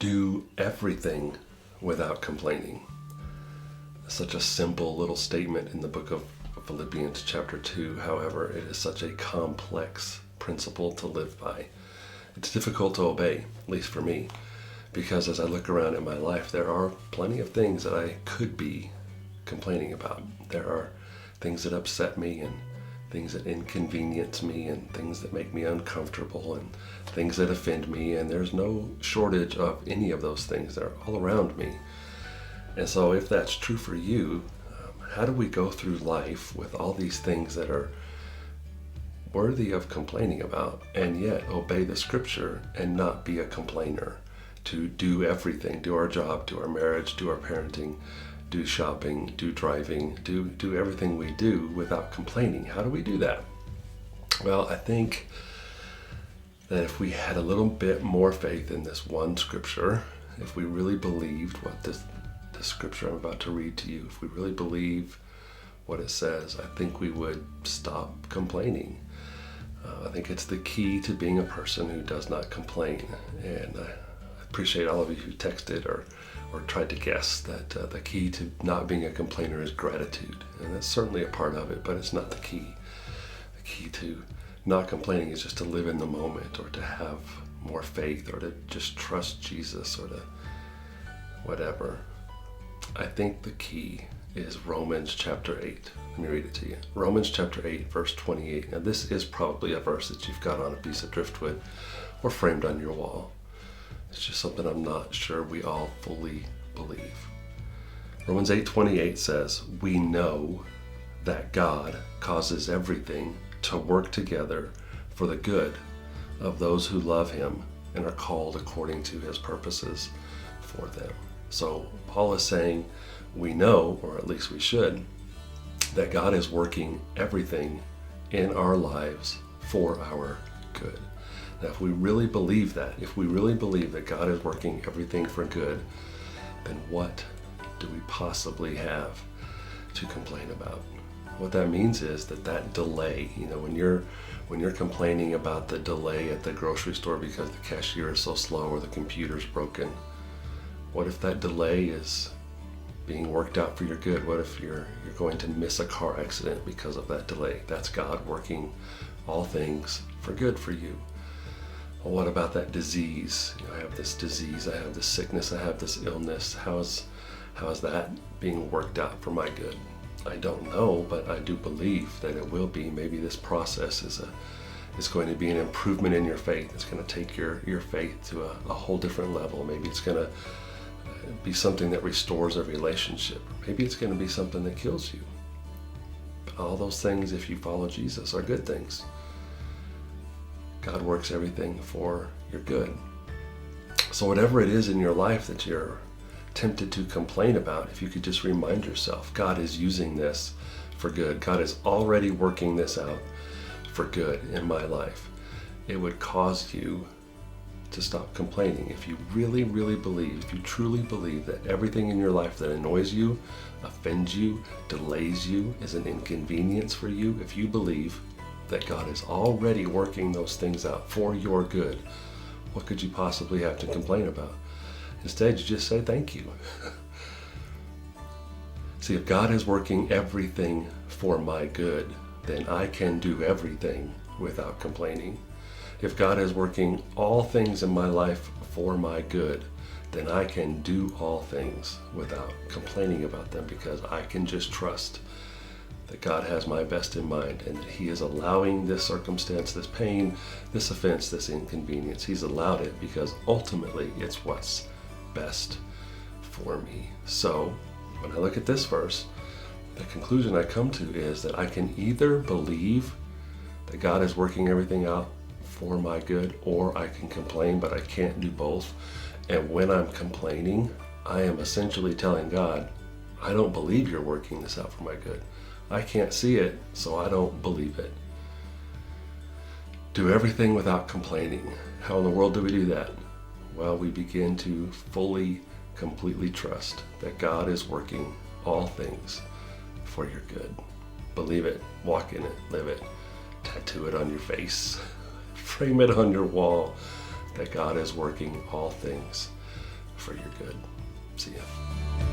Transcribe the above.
do everything without complaining. Such a simple little statement in the book of Philippians chapter 2. However, it is such a complex principle to live by. It's difficult to obey, at least for me, because as I look around in my life, there are plenty of things that I could be complaining about. There are things that upset me and things that inconvenience me and things that make me uncomfortable and things that offend me, and there's no shortage of any of those things. They're all around me. And so if that's true for you, how do we go through life with all these things that are worthy of complaining about and yet obey the scripture and not be a complainer? To do everything, do our job, do our marriage, do our parenting, do shopping, do driving, do everything we do without complaining. How do we do that? Well, I think that if we had a little bit more faith in this one scripture, if we really believed what this scripture I'm about to read to you, if we really believe what it says, I think we would stop complaining. I think it's the key to being a person who does not complain. And I appreciate all of you who texted or tried to guess that the key to not being a complainer is gratitude. And that's certainly a part of it, but it's not the key. The key to not complaining is just to live in the moment, or to have more faith, or to just trust Jesus, or to whatever. I think the key is Romans chapter 8. Let me read it to you. Romans chapter 8, verse 28. Now this is probably a verse that you've got on a piece of driftwood or framed on your wall. It's just something I'm not sure we all fully believe. Romans 8:28 says, "We know that God causes everything to work together for the good of those who love him and are called according to his purposes for them." So Paul is saying we know, or at least we should, that God is working everything in our lives for our good. Now, if we really believe that, if we really believe that God is working everything for good, then what do we possibly have to complain about? What that means is that delay, when you're complaining about the delay at the grocery store because the cashier is so slow or the computer's broken, what if that delay is being worked out for your good? What if you're going to miss a car accident because of that delay? That's God working all things for good for you. Well, what about that disease? I have this disease, I have this sickness, I have this illness. How is that being worked out for my good? I don't know, but I do believe that it will be. Maybe this process is going to be an improvement in your faith. It's going to take your faith to a whole different level. Maybe it's going to be something that restores a relationship. Maybe it's going to be something that kills you. All those things, if you follow Jesus, are good things. God works everything for your good. So whatever it is in your life that you're tempted to complain about, if you could just remind yourself, God is using this for good. God is already working this out for good in my life. It would cause you to stop complaining. If you really, really believe, if you truly believe that everything in your life that annoys you, offends you, delays you, is an inconvenience for you, if you believe that God is already working those things out for your good, what could you possibly have to complain about? Instead, you just say thank you. See, if God is working everything for my good, then I can do everything without complaining. If God is working all things in my life for my good, then I can do all things without complaining about them, because I can just trust that God has my best in mind, and that he is allowing this circumstance, this pain, this offense, this inconvenience. He's allowed it because ultimately it's what's best for me. So when I look at this verse, the conclusion I come to is that I can either believe that God is working everything out for my good, or I can complain, but I can't do both. And when I'm complaining, I am essentially telling God, I don't believe you're working this out for my good. I can't see it, so I don't believe it. Do everything without complaining. How in the world do we do that? Well, we begin to fully, completely trust that God is working all things for your good. Believe it, walk in it, live it, tattoo it on your face, frame it on your wall, that God is working all things for your good. See ya.